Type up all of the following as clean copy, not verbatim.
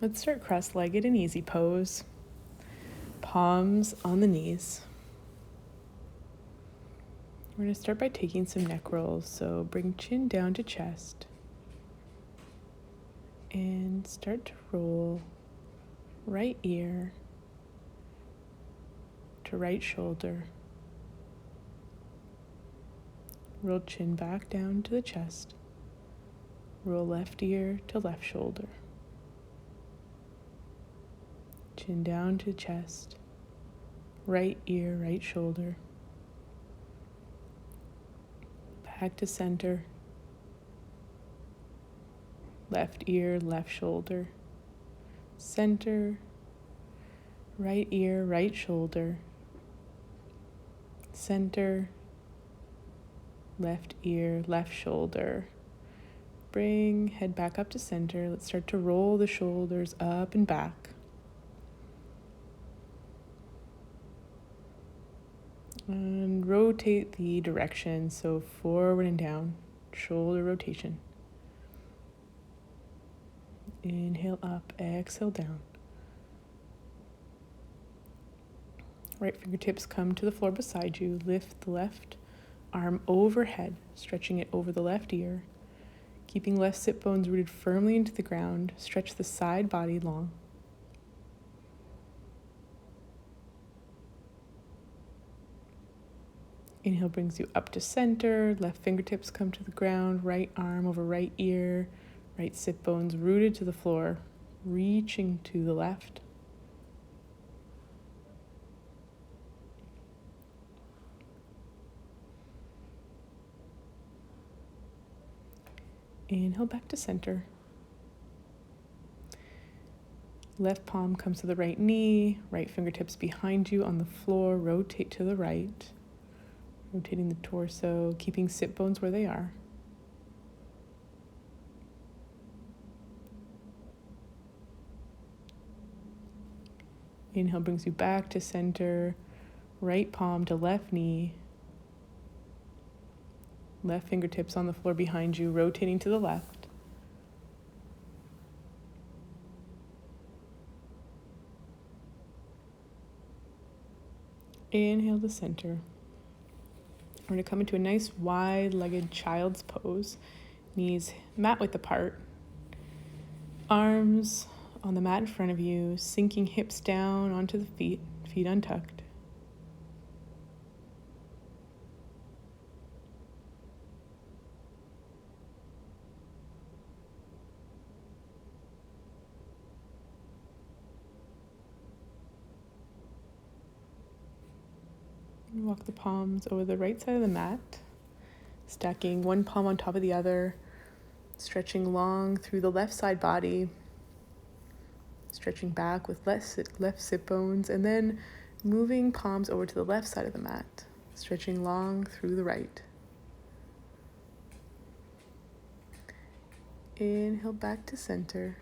Let's start cross-legged in easy pose. Palms on the knees. We're going to start by taking some neck rolls. So bring chin down to chest. And start to roll right ear to right shoulder. Roll chin back down to the chest. Roll left ear to left shoulder. Chin down to chest. Right ear, right shoulder. Back to center. Left ear, left shoulder. Center. Right ear, right shoulder. Center. Left ear, left shoulder. Bring head back up to center. Let's start to roll the shoulders up and back. And rotate the direction, so forward and down, shoulder rotation. Inhale up, exhale down. Right fingertips come to the floor beside you. Lift the left arm overhead, stretching it over the left ear. Keeping left sit bones rooted firmly into the ground, stretch the side body long. Inhale brings you up to center, left fingertips come to the ground, right arm over right ear, right sit bones rooted to the floor, reaching to the left. Inhale back to center. Left palm comes to the right knee, right fingertips behind you on the floor, rotate to the right. Rotating the torso, keeping sit bones where they are. Inhale brings you back to center, right palm to left knee. Left fingertips on the floor behind you, rotating to the left. Inhale to center. We're going to come into a nice wide-legged child's pose. Knees mat width apart. Arms on the mat in front of you, sinking hips down onto the feet, feet untucked. Walk the palms over the right side of the mat, stacking one palm on top of the other, stretching long through the left side body, stretching back with left sit bones, and then moving palms over to the left side of the mat, stretching long through the right. Inhale back to center.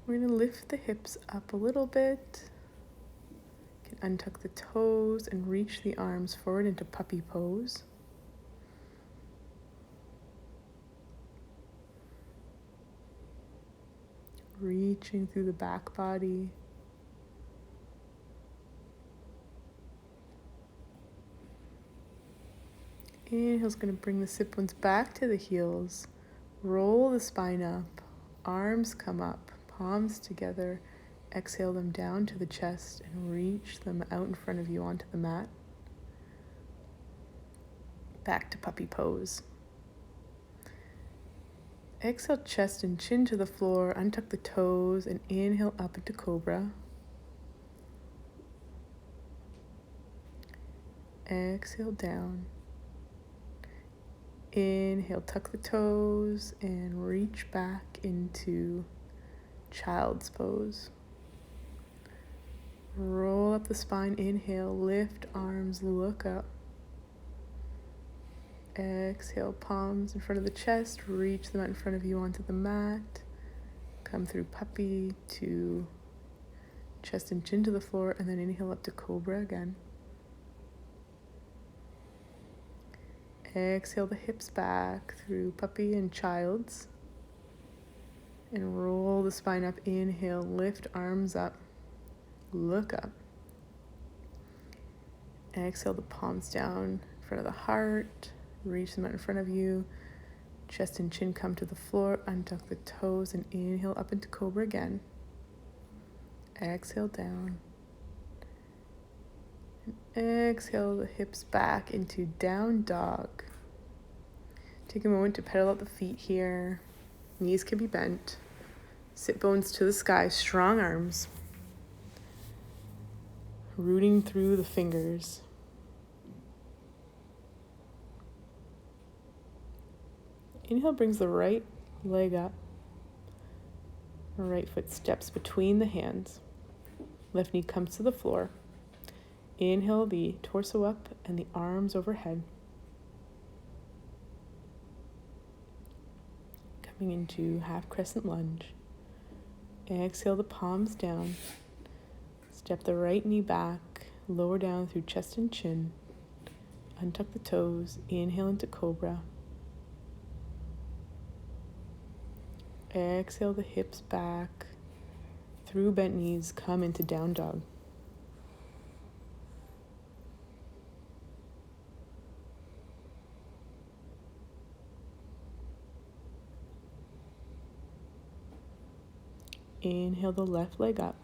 We're going to lift the hips up a little bit. You can untuck the toes and reach the arms forward into puppy pose. Reaching through the back body. Inhale's going to bring the sit bones back to the heels. Roll the spine up. Arms come up. Palms together. Exhale them down to the chest and reach them out in front of you onto the mat. Back to puppy pose. Exhale, chest and chin to the floor. Untuck the toes and inhale up into Cobra. Exhale down. Inhale, tuck the toes and reach back into child's pose. Roll up the spine, inhale, lift arms, look up. Exhale, palms in front of the chest, reach them out in front of you onto the mat. Come through puppy to chest and chin to the floor, and then inhale up to cobra again. Exhale the hips back through puppy and child's. And roll the spine up. Inhale, lift arms up. Look up. Exhale the palms down in front of the heart. Reach them out in front of you. Chest and chin come to the floor. Untuck the toes and inhale up into cobra again. Exhale down. And exhale the hips back into down dog. Take a moment to pedal out the feet here. Knees can be bent. Sit bones to the sky, strong arms. Rooting through the fingers. Inhale brings the right leg up. Right foot steps between the hands. Left knee comes to the floor. Inhale the torso up and the arms overhead. Coming into half crescent lunge. Exhale the palms down. Step the right knee back, lower down through chest and chin. Untuck the toes, inhale into cobra. Exhale the hips back, through bent knees, come into down dog. Inhale the left leg up.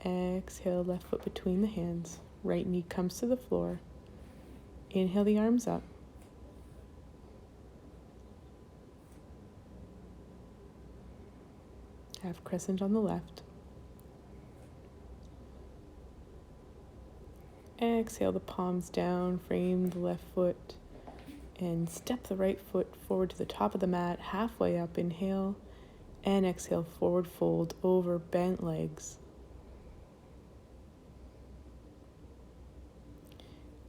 Exhale, left foot between the hands. Right knee comes to the floor. Inhale the arms up. Half crescent on the left. Exhale the palms down, frame the left foot, and step the right foot forward to the top of the mat, halfway up. Inhale. And exhale, forward fold over bent legs.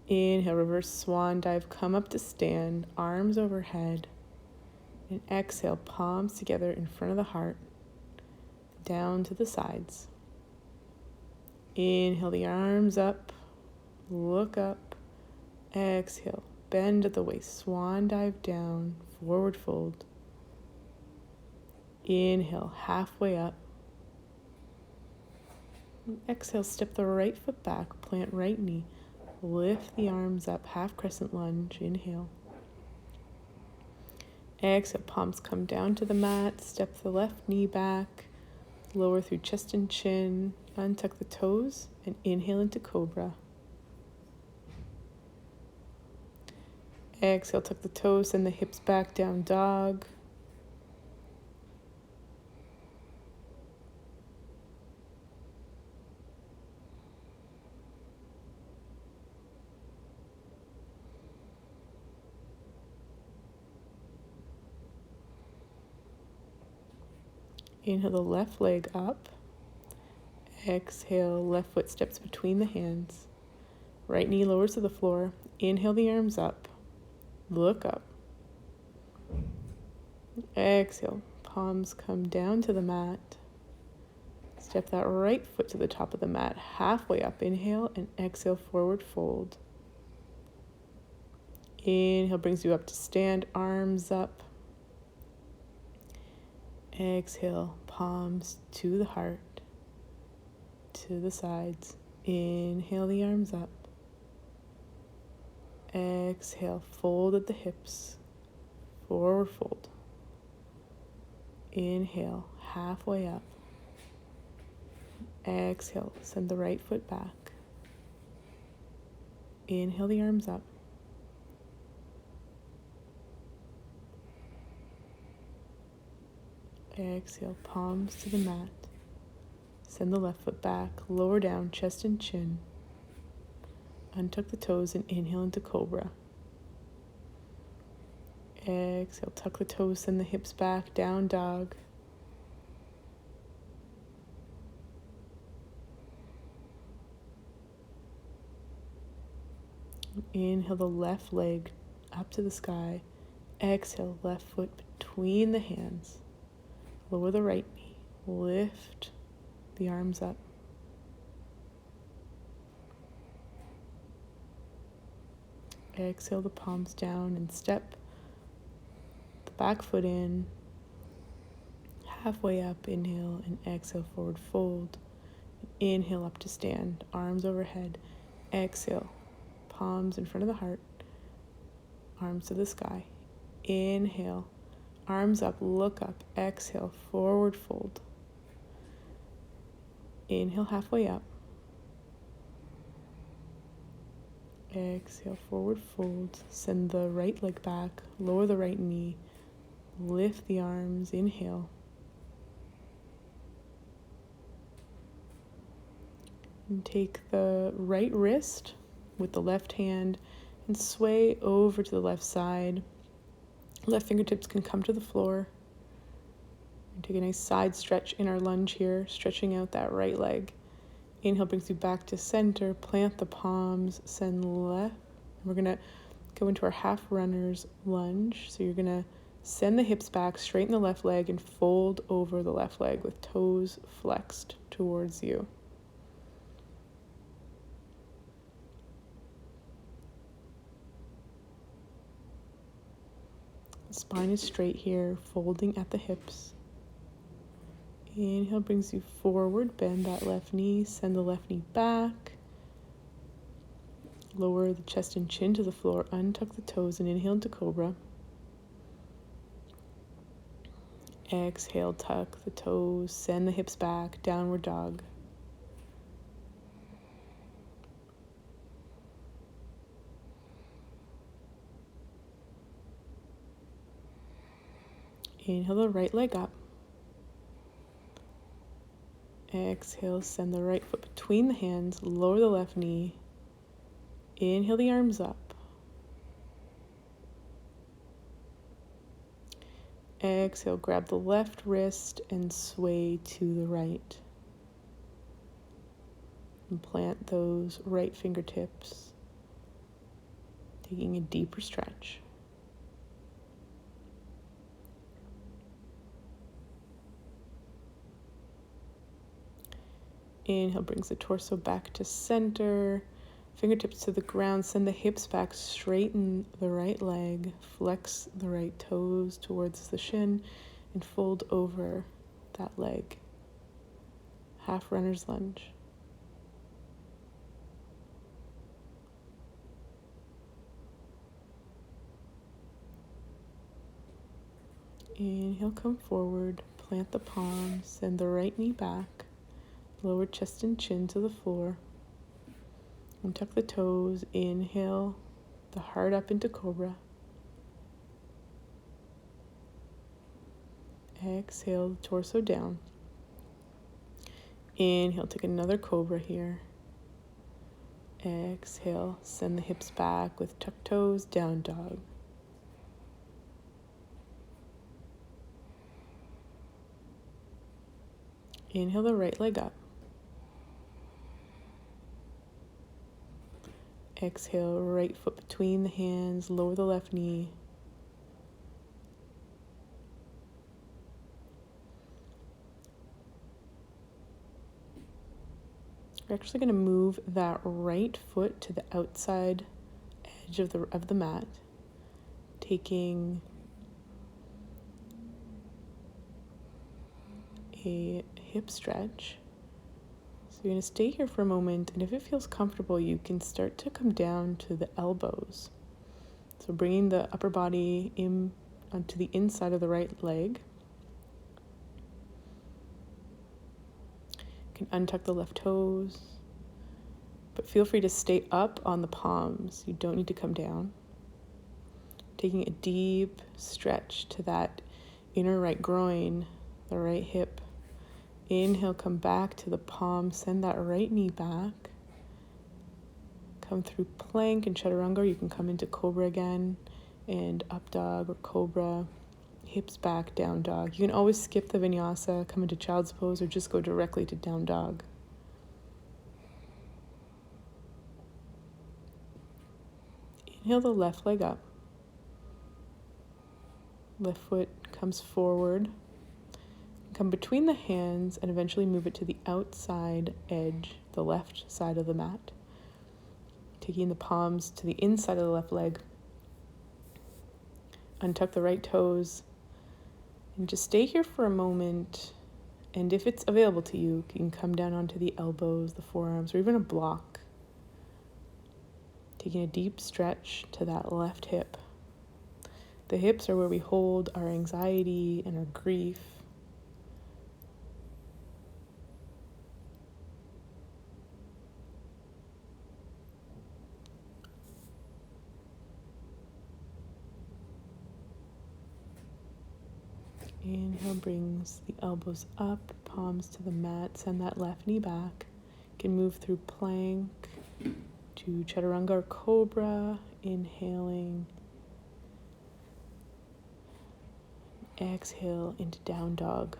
Inhale, reverse swan dive, come up to stand, arms overhead. And exhale, palms together in front of the heart, down to the sides. Inhale the arms up, look up. Exhale, bend at the waist, swan dive down, forward fold. Inhale, halfway up. Exhale, step the right foot back, plant right knee. Lift the arms up, half crescent lunge. Inhale. Exhale, palms come down to the mat. Step the left knee back. Lower through chest and chin. Untuck the toes and inhale into cobra. Exhale, tuck the toes and the hips back, down dog. Inhale the left leg up. Exhale, left foot steps between the hands. Right knee lowers to the floor. Inhale the arms up. Look up. Exhale, palms come down to the mat. Step that right foot to the top of the mat, halfway up. Inhale and exhale, forward fold. Inhale brings you up to stand, arms up. Exhale, palms to the heart, to the sides. Inhale the arms up. Exhale, fold at the hips, forward fold. Inhale, halfway up. Exhale, send the right foot back. Inhale the arms up. Exhale, palms to the mat. Send the left foot back, lower down, chest and chin. Untuck the toes and inhale into cobra. Exhale, tuck the toes, send the hips back, down dog. Inhale the left leg up to the sky. Exhale, left foot between the hands. Lower the right knee. Lift the arms up. Exhale the palms down and step the back foot in. Halfway up, inhale and exhale, forward fold. Inhale up to stand, arms overhead. Exhale, palms in front of the heart, arms to the sky. Inhale, arms up, look up. Exhale, forward fold. Inhale, halfway up. Exhale, forward fold. Send the right leg back, lower the right knee. Lift the arms, inhale. And take the right wrist with the left hand and sway over to the left side. Left fingertips can come to the floor. And take a nice side stretch in our lunge here, stretching out that right leg. Inhale brings you back to center. Plant the palms, send left. And we're going to go into our half runner's lunge. So you're going to send the hips back, straighten the left leg, and fold over the left leg with toes flexed towards you. Spine is straight here, folding at the hips. Inhale brings you forward, bend that left knee, send the left knee back. Lower the chest and chin to the floor, untuck the toes, and inhale into Cobra. Exhale, tuck the toes, send the hips back, downward dog. Inhale the right leg up. Exhale, send the right foot between the hands, lower the left knee. Inhale the arms up. Exhale, grab the left wrist and sway to the right. And plant those right fingertips, taking a deeper stretch. Inhale brings the torso back to center. Fingertips to the ground. Send the hips back. Straighten the right leg. Flex the right toes towards the shin and fold over that leg. Half runner's lunge. Inhale, come forward. Plant the palms. Send the right knee back. Lower chest and chin to the floor. And tuck the toes. Inhale the heart up into Cobra. Exhale the torso down. Inhale, take another Cobra here. Exhale, send the hips back with tucked toes, down dog. Inhale the right leg up. Exhale, right foot between the hands, lower the left knee. We're actually going to move that right foot to the outside edge of the mat, taking a hip stretch. So you're going to stay here for a moment, and if it feels comfortable, you can start to come down to the elbows. So bringing the upper body in onto the inside of the right leg. You can untuck the left toes, but feel free to stay up on the palms. You don't need to come down. Taking a deep stretch to that inner right groin, the right hip. Inhale, come back to the palm, send that right knee back. Come through plank and Chaturanga, or you can come into Cobra again, and up dog or Cobra, hips back, down dog. You can always skip the vinyasa, come into child's pose, or just go directly to down dog. Inhale the left leg up. Left foot comes forward. Come between the hands and eventually move it to the outside edge, the left side of the mat. Taking the palms to the inside of the left leg. Untuck the right toes. And just stay here for a moment. And if it's available to you, you can come down onto the elbows, the forearms, or even a block. Taking a deep stretch to that left hip. The hips are where we hold our anxiety and our grief. Inhale brings the elbows up, palms to the mat, send that left knee back. You can move through plank to Chaturanga or Cobra, inhaling. Exhale into down dog.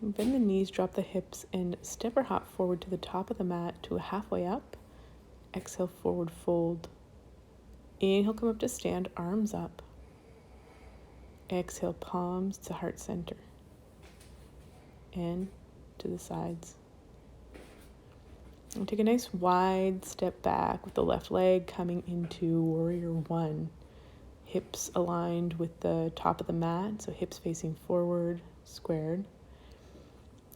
Bend the knees, drop the hips, and step or hop forward to the top of the mat to a halfway up. Exhale, forward fold. Inhale, come up to stand, arms up. Exhale, palms to heart center. And to the sides. And take a nice wide step back with the left leg coming into warrior one. Hips aligned with the top of the mat, so hips facing forward, squared.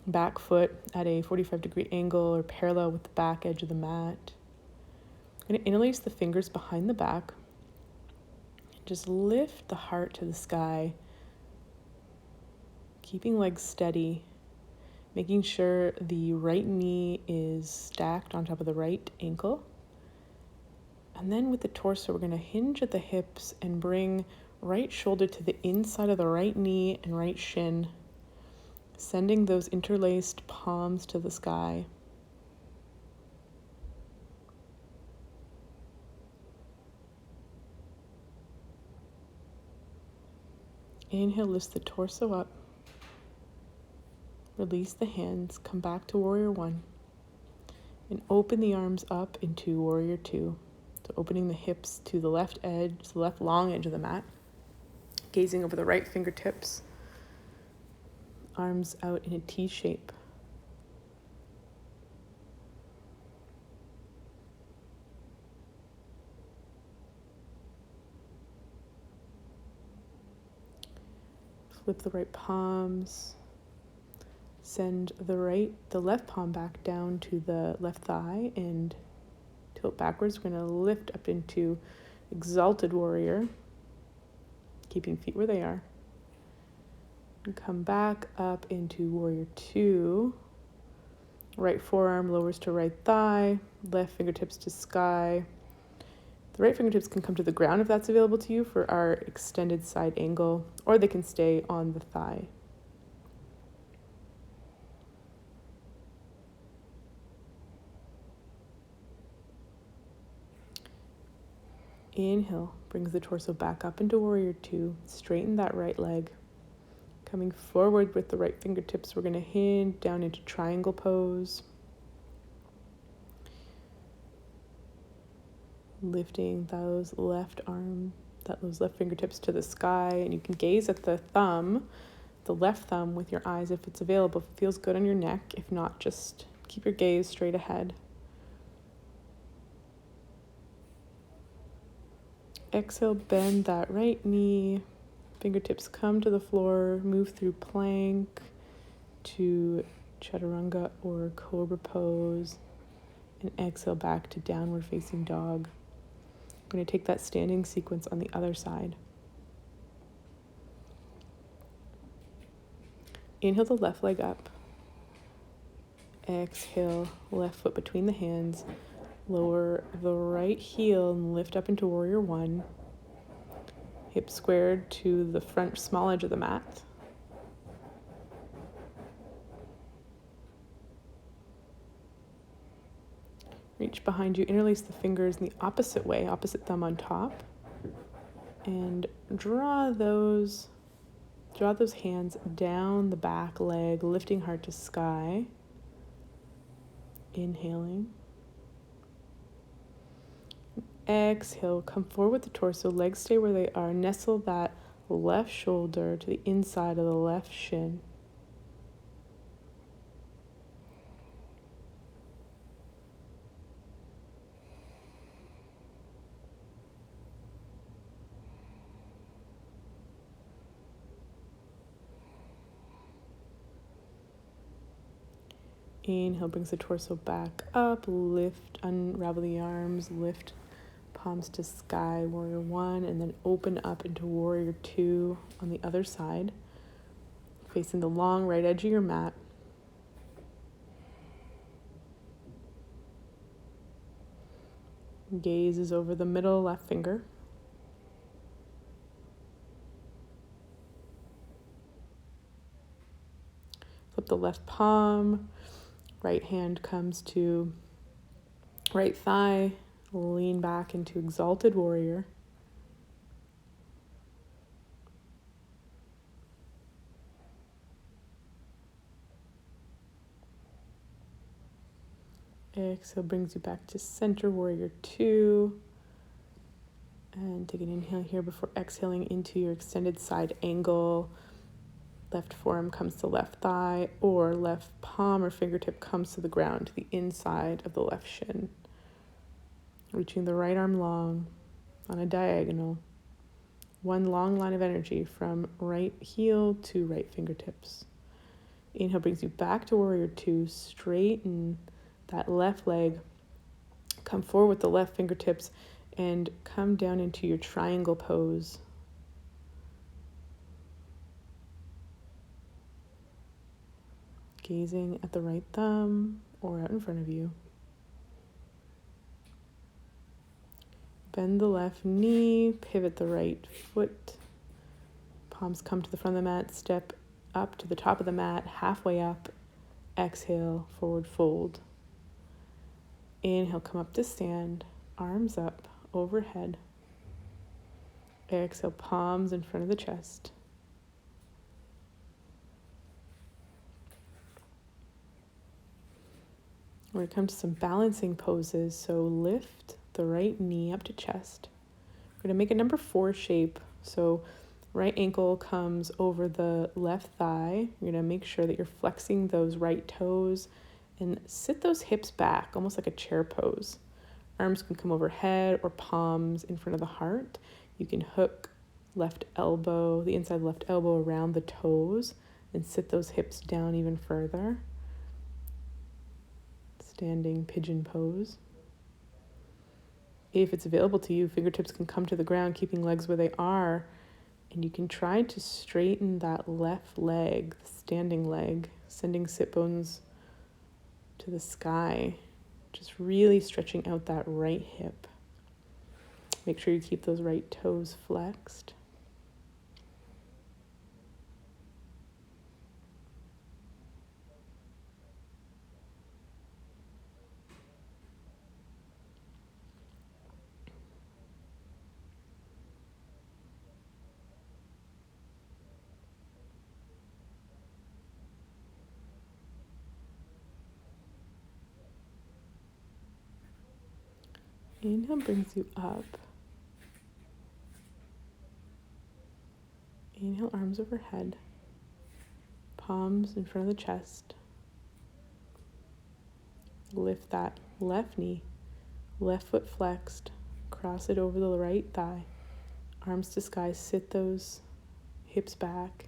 Back foot at a 45-degree angle or parallel with the back edge of the mat. I'm going to interlace the fingers behind the back. Just lift the heart to the sky, keeping legs steady, making sure the right knee is stacked on top of the right ankle. And then with the torso, we're going to hinge at the hips and bring right shoulder to the inside of the right knee and right shin, sending those interlaced palms to the sky. Inhale, lift the torso up. Release the hands, come back to warrior one. And open the arms up into warrior two. So opening the hips to the left edge, the left long edge of the mat. Gazing over the right fingertips. Arms out in a T shape. Flip the right palms. Send the left palm back down to the left thigh and tilt backwards. We're going to lift up into exalted warrior, keeping feet where they are. And come back up into warrior two. Right forearm lowers to right thigh, left fingertips to sky. The right fingertips can come to the ground if that's available to you for our extended side angle, or they can stay on the thigh. Inhale, brings the torso back up into warrior two. Straighten that right leg. Coming forward with the right fingertips, we're going to hinge down into triangle pose. Lifting those left fingertips to the sky, and you can gaze at the left thumb with your eyes if it's available, if it feels good on your neck. If not, just keep your gaze straight ahead. Exhale, bend that right knee. Fingertips come to the floor, move through plank to Chaturanga or Cobra pose, and exhale back to downward facing dog. I'm going to take that standing sequence on the other side. Inhale the left leg up. Exhale, left foot between the hands. Lower the right heel and lift up into warrior one. Hips squared to the front small edge of the mat. Reach behind you, interlace the fingers in the opposite way, opposite thumb on top. And draw those hands down the back leg, lifting heart to sky. Inhaling. Exhale, come forward with the torso, legs stay where they are. Nestle that left shoulder to the inside of the left shin. Inhale brings the torso back up, lift, unravel the arms, lift palms to sky, warrior one, and then open up into warrior two on the other side, facing the long right edge of your mat. Gaze is over the middle left finger. Flip the left palm, right hand comes to right thigh, lean back into exalted warrior. Exhale brings you back to center, warrior two. And take an inhale here before exhaling into your extended side angle. Left forearm comes to left thigh, or left palm or fingertip comes to the ground, to the inside of the left shin. Reaching the right arm long on a diagonal. One long line of energy from right heel to right fingertips. Inhale brings you back to warrior two. Straighten that left leg. Come forward with the left fingertips and come down into your triangle pose. Gazing at the right thumb or out in front of you. Bend the left knee, pivot the right foot. Palms come to the front of the mat, step up to the top of the mat, halfway up. Exhale, forward fold. Inhale, come up to stand, arms up, overhead. Exhale, palms in front of the chest. We're going to come to some balancing poses. So lift the right knee up to chest. We're going to make a number 4 shape. So right ankle comes over the left thigh. You're going to make sure that you're flexing those right toes and sit those hips back, almost like a chair pose. Arms can come overhead or palms in front of the heart. You can hook left elbow, the inside left elbow around the toes and sit those hips down even further. Standing pigeon pose. If it's available to you, fingertips can come to the ground, keeping legs where they are, and you can try to straighten that left leg, the standing leg, sending sit bones to the sky, just really stretching out that right hip. Make sure you keep those right toes flexed. Inhale brings you up. Inhale, arms overhead. Palms in front of the chest. Lift that left knee, left foot flexed. Cross it over the right thigh. Arms to sky, sit those hips back.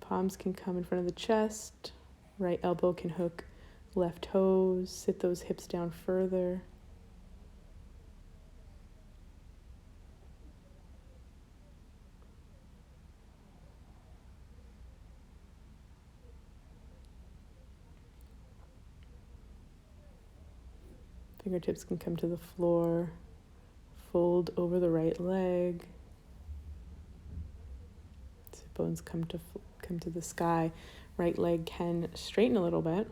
Palms can come in front of the chest. Right elbow can hook left toes. Sit those hips down further. Fingertips can come to the floor. Fold over the right leg. Sit bones come to the sky. Right leg can straighten a little bit.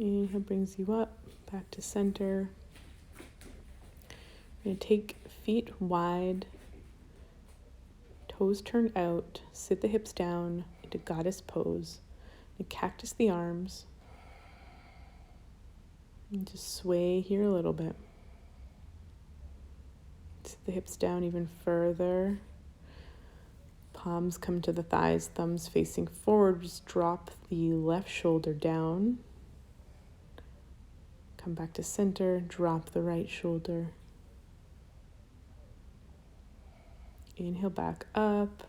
Inhale brings you up, back to center. You're going to take feet wide, toes turned out, sit the hips down into goddess pose. And cactus the arms. And just sway here a little bit. Sit the hips down even further. Palms come to the thighs, thumbs facing forward. Just drop the left shoulder down. Come back to center, drop the right shoulder. Inhale back up,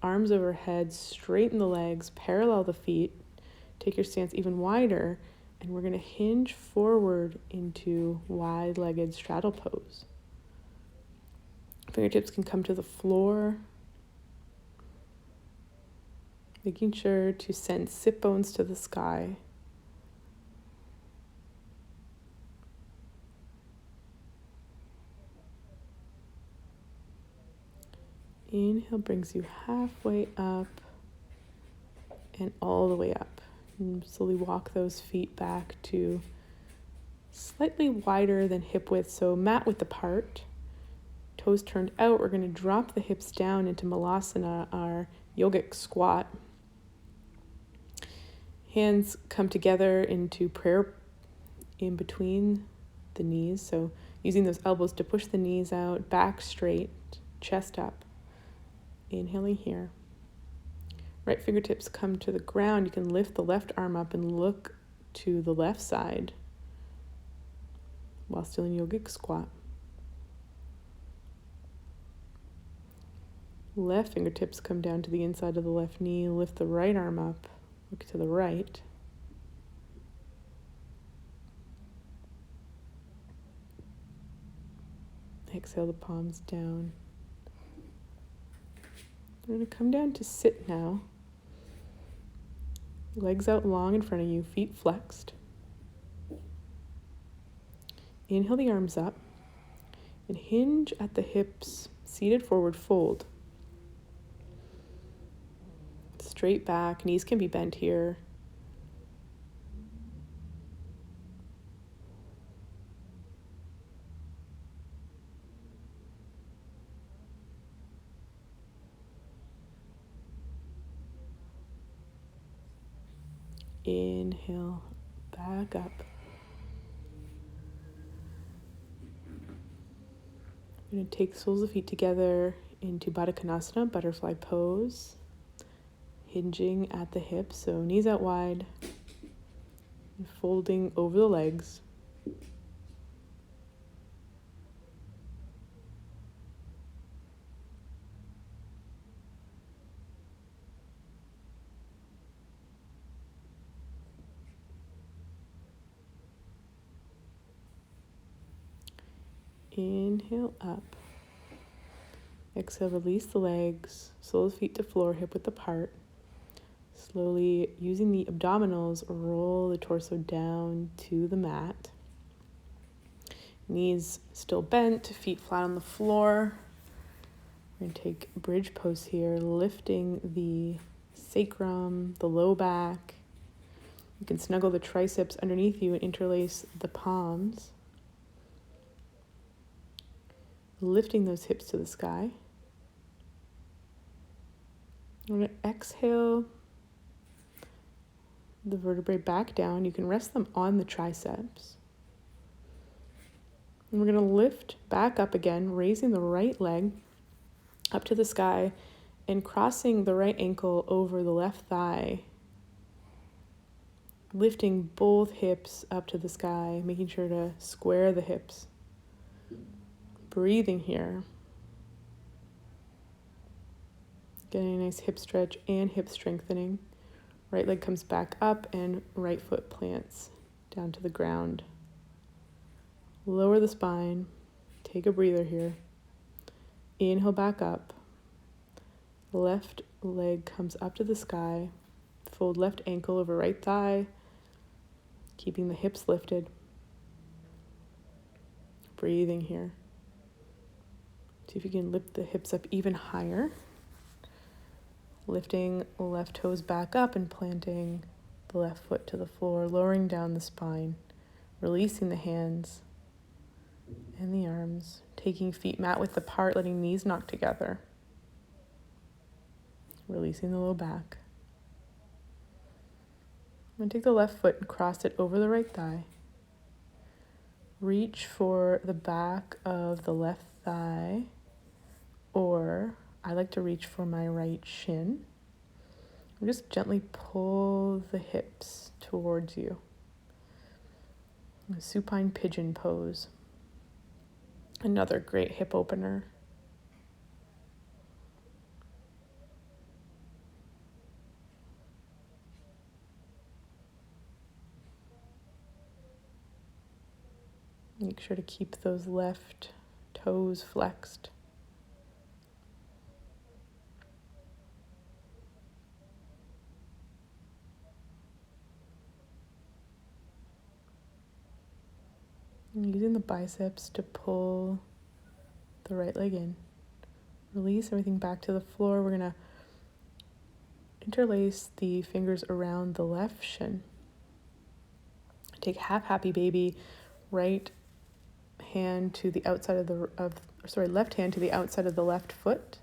arms overhead, straighten the legs, parallel the feet. Take your stance even wider, and we're going to hinge forward into wide-legged straddle pose. Fingertips can come to the floor, making sure to send sit bones to the sky. Inhale brings you halfway up and all the way up. And slowly walk those feet back to slightly wider than hip width, so mat width apart. Toes turned out, we're going to drop the hips down into Malasana, our yogic squat. Hands come together into prayer in between the knees, so using those elbows to push the knees out, back straight, chest up. Inhaling here. Right fingertips come to the ground. You can lift the left arm up and look to the left side while still in yogic squat. Left fingertips come down to the inside of the left knee. Lift the right arm up. Look to the right. Exhale the palms down. We're going to come down to sit now. Legs out long in front of you, feet flexed. Inhale the arms up and hinge at the hips, seated forward fold. Straight back, knees can be bent here. Inhale, back up. We're going to take soles of feet together into Badakanasana, butterfly pose. Hinging at the hips, so knees out wide. And folding over the legs. Inhale up. Exhale, release the legs, soles of feet to floor, hip width apart. Slowly, using the abdominals, roll the torso down to the mat. Knees still bent, feet flat on the floor. We're going to take bridge pose here, lifting the sacrum, the low back. You can snuggle the triceps underneath you and interlace the palms. Lifting those hips to the sky. I'm going to exhale the vertebrae back down. You can rest them on the triceps. And we're going to lift back up again, raising the right leg up to the sky and crossing the right ankle over the left thigh. Lifting both hips up to the sky, making sure to square the hips. Breathing here. Getting a nice hip stretch and hip strengthening. Right leg comes back up and right foot plants down to the ground. Lower the spine. Take a breather here. Inhale back up. Left leg comes up to the sky. Fold left ankle over right thigh. Keeping the hips lifted. Breathing here. See if you can lift the hips up even higher. Lifting left toes back up and planting the left foot to the floor, lowering down the spine, releasing the hands and the arms, taking feet mat width apart, letting knees knock together, releasing the low back. I'm going to take the left foot and cross it over the right thigh. Reach for the back of the left thigh, or I like to reach for my right shin. Just gently pull the hips towards you. A supine pigeon pose. Another great hip opener. Make sure to keep those left toes flexed. And using the biceps to pull the right leg in. Release everything back to the floor. We're going to interlace the fingers around the left shin. Take half happy baby, left hand to the outside of the left foot,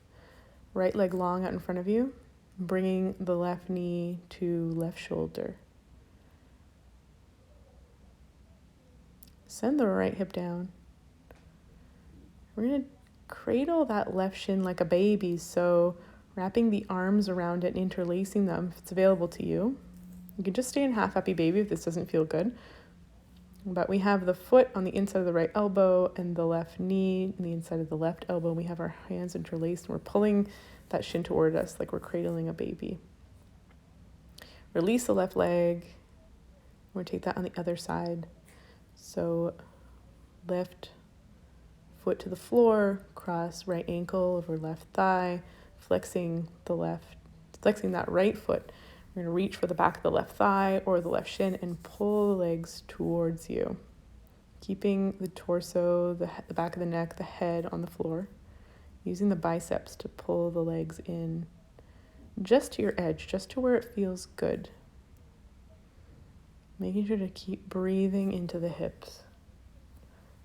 right leg long out in front of you, bringing the left knee to left shoulder. Send the right hip down. We're going to cradle that left shin like a baby, so wrapping the arms around it and interlacing them if it's available to you. You can just stay in half happy baby if this doesn't feel good. But we have the foot on the inside of the right elbow and the left knee on the inside of the left elbow. We have our hands interlaced and we're pulling that shin toward us like we're cradling a baby. Release the left leg. We're going to take that on the other side. So left foot to the floor, cross right ankle over left thigh, flexing that right foot. We're going to reach for the back of the left thigh or the left shin and pull the legs towards you. Keeping the torso, the back of the neck, the head on the floor. Using the biceps to pull the legs in just to your edge, just to where it feels good. Making sure to keep breathing into the hips.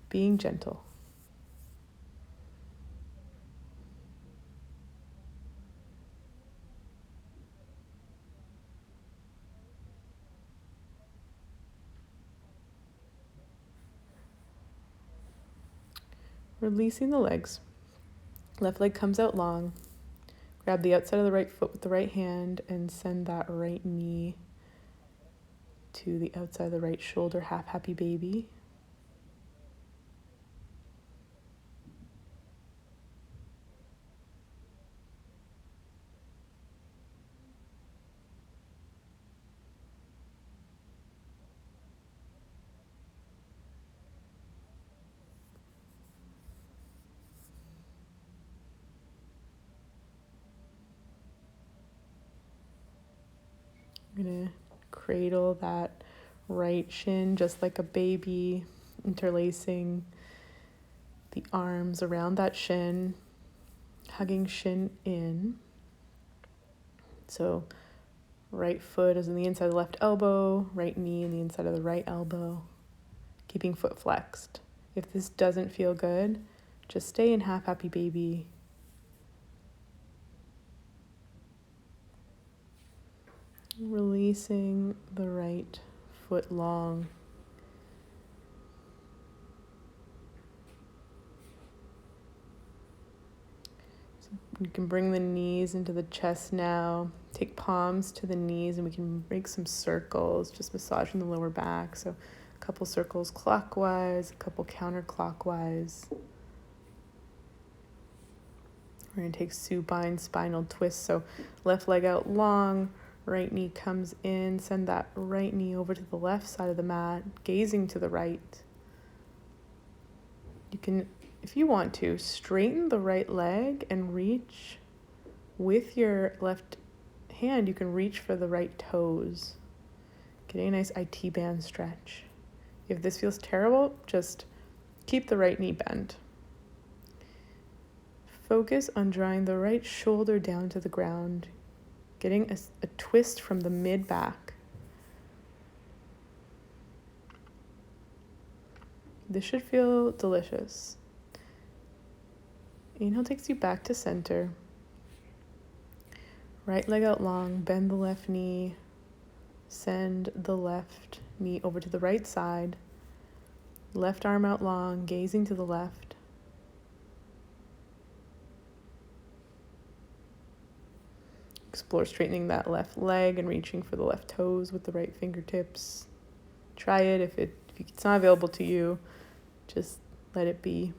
Being gentle. Releasing the legs. Left leg comes out long. Grab the outside of the right foot with the right hand and send that right knee to the outside of the right shoulder, half happy baby. I'm going to cradle that right shin just like a baby, interlacing the arms around that shin, hugging shin in. So right foot is on the inside of the left elbow, right knee in the inside of the right elbow, keeping foot flexed. If this doesn't feel good, just stay in half happy baby. Releasing the right foot long. So you can bring the knees into the chest now. Take palms to the knees and we can make some circles, just massaging the lower back. So a couple circles clockwise, a couple counterclockwise. We're going to take supine spinal twist. So left leg out long. Right knee comes in, send that right knee over to the left side of the mat, gazing to the right. You can, if you want to, straighten the right leg and reach with your left hand. You can reach for the right toes, getting a nice IT band stretch. If this feels terrible, just keep the right knee bent. Focus on drawing the right shoulder down to the ground. Getting a twist from the mid-back. This should feel delicious. Inhale takes you back to center. Right leg out long, bend the left knee, send the left knee over to the right side. Left arm out long, gazing to the left. Explore straightening that left leg and reaching for the left toes with the right fingertips. Try it. If it's not available to you, just let it be.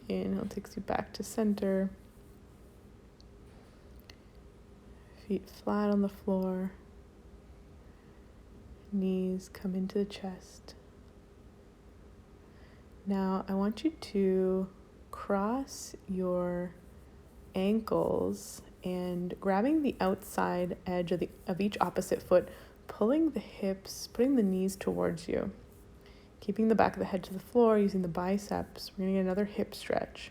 Inhale takes you back to center. Feet flat on the floor. Knees come into the chest. Now I want you to cross your ankles and grabbing the outside edge of each opposite foot, pulling the hips, putting the knees towards you. Keeping the back of the head to the floor, using the biceps. We're going to get another hip stretch.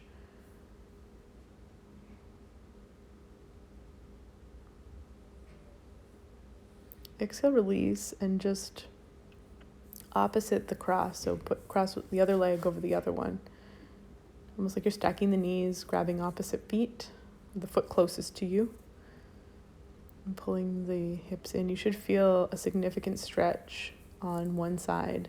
Exhale, release, and just opposite the cross. So cross the other leg over the other one. Almost like you're stacking the knees, grabbing opposite feet, the foot closest to you, and pulling the hips in. You should feel a significant stretch on one side.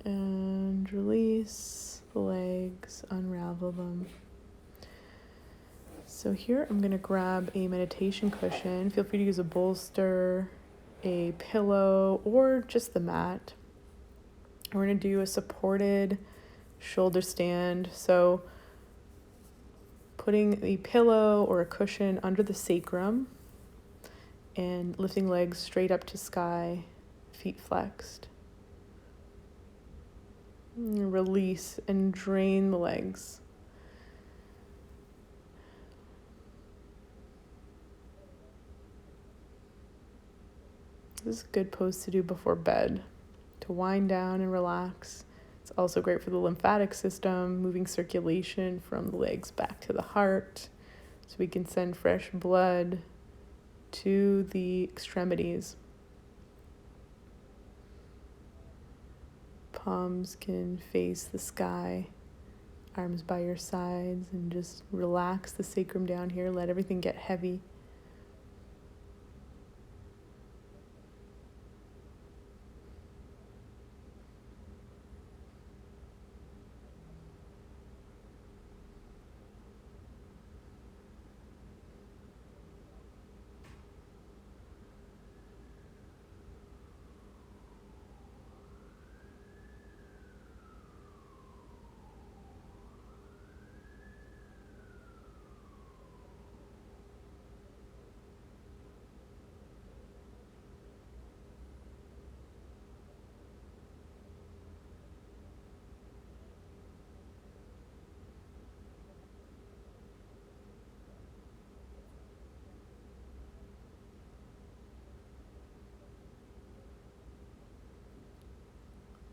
And release the legs, unravel them. So here I'm going to grab a meditation cushion. Feel free to use a bolster, a pillow, or just the mat. We're going to do a supported shoulder stand. So putting a pillow or a cushion under the sacrum and lifting legs straight up to sky, feet flexed. Release and drain the legs. This is a good pose to do before bed, to wind down and relax. It's also great for the lymphatic system, moving circulation from the legs back to the heart, so we can send fresh blood to the extremities. Palms can face the sky, arms by your sides, and just relax the sacrum down here. Let everything get heavy.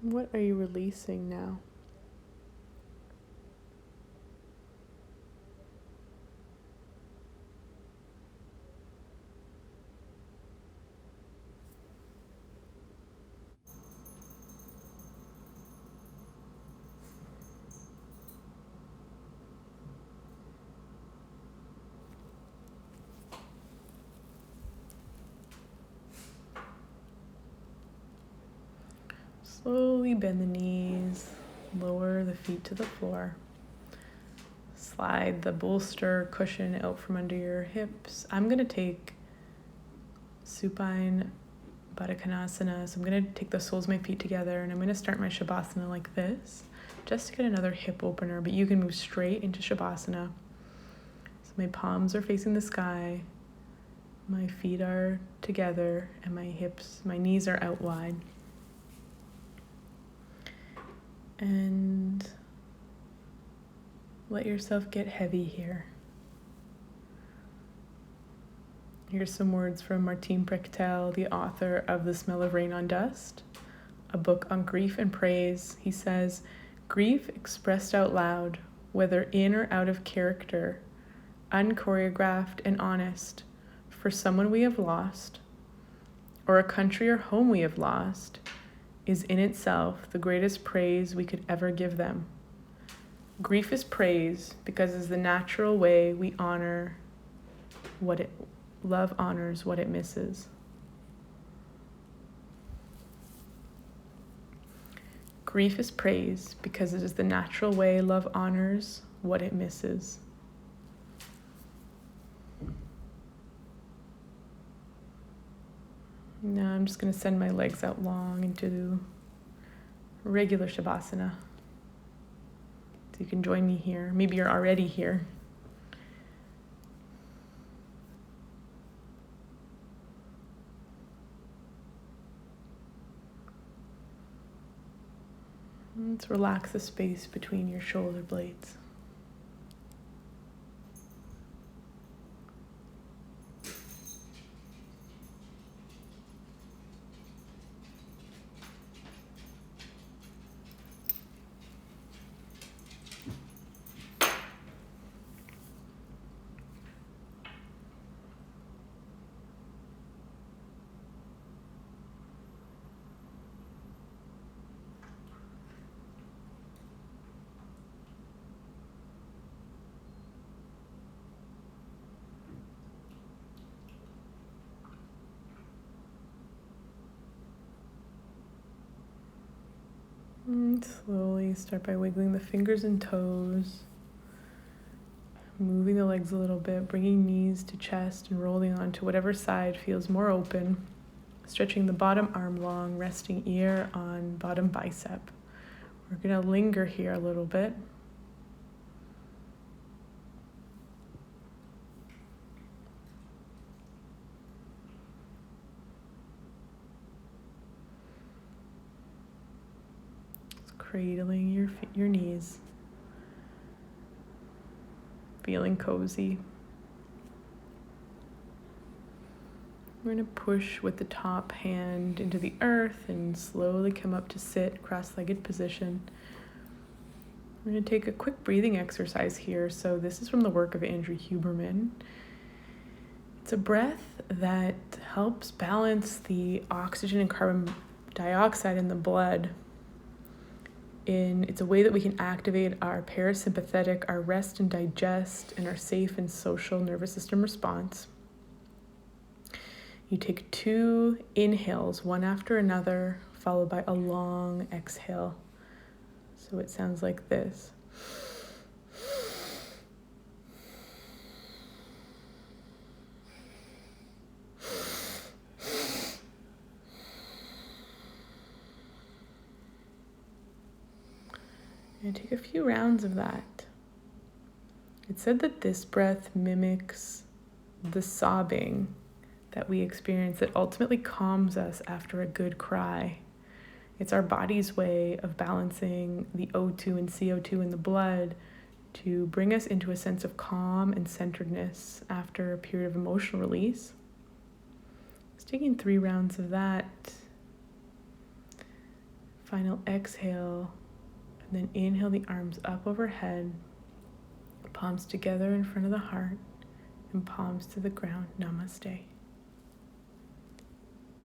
What are you releasing now? Slowly bend the knees, lower the feet to the floor. Slide the bolster cushion out from under your hips. I'm going to take Supine, Badakanasana. So I'm going to take the soles of my feet together and I'm going to start my Shavasana like this, just to get another hip opener, but you can move straight into Shavasana. So My palms are facing the sky. My feet are together and my knees are out wide. And let yourself get heavy here. Here's some words from Martin Pretchtel, the author of The Smell of Rain on Dust, a book on grief and praise. He says, "Grief expressed out loud, whether in or out of character, unchoreographed and honest, for someone we have lost, or a country or home we have lost, is in itself the greatest praise we could ever give them. Grief is praise because it's the natural way we honor love honors what it misses." Grief is praise because it is the natural way love honors what it misses. Now I'm just going to send my legs out long into regular Shavasana. So you can join me here. Maybe you're already here. Let's relax the space between your shoulder blades. And slowly start by wiggling the fingers and toes, moving the legs a little bit, bringing knees to chest and rolling onto whatever side feels more open, stretching the bottom arm long, resting ear on bottom bicep. We're going to linger here a little bit. Cradling your knees, feeling cozy. We're going to push with the top hand into the earth and slowly come up to sit, cross-legged position. We're going to take a quick breathing exercise here. So this is from the work of Andrew Huberman. It's a breath that helps balance the oxygen and carbon dioxide in the blood. It's a way that we can activate our parasympathetic, our rest and digest, and our safe and social nervous system response. You take 2 inhales, one after another, followed by a long exhale. So it sounds like this. And take a few rounds of that. It's said that this breath mimics the sobbing that we experience that ultimately calms us after a good cry. It's our body's way of balancing the O2 and CO2 in the blood to bring us into a sense of calm and centeredness after a period of emotional release. Just taking 3 rounds of that. Final exhale. And then inhale the arms up overhead, palms together in front of the heart, and palms to the ground. Namaste.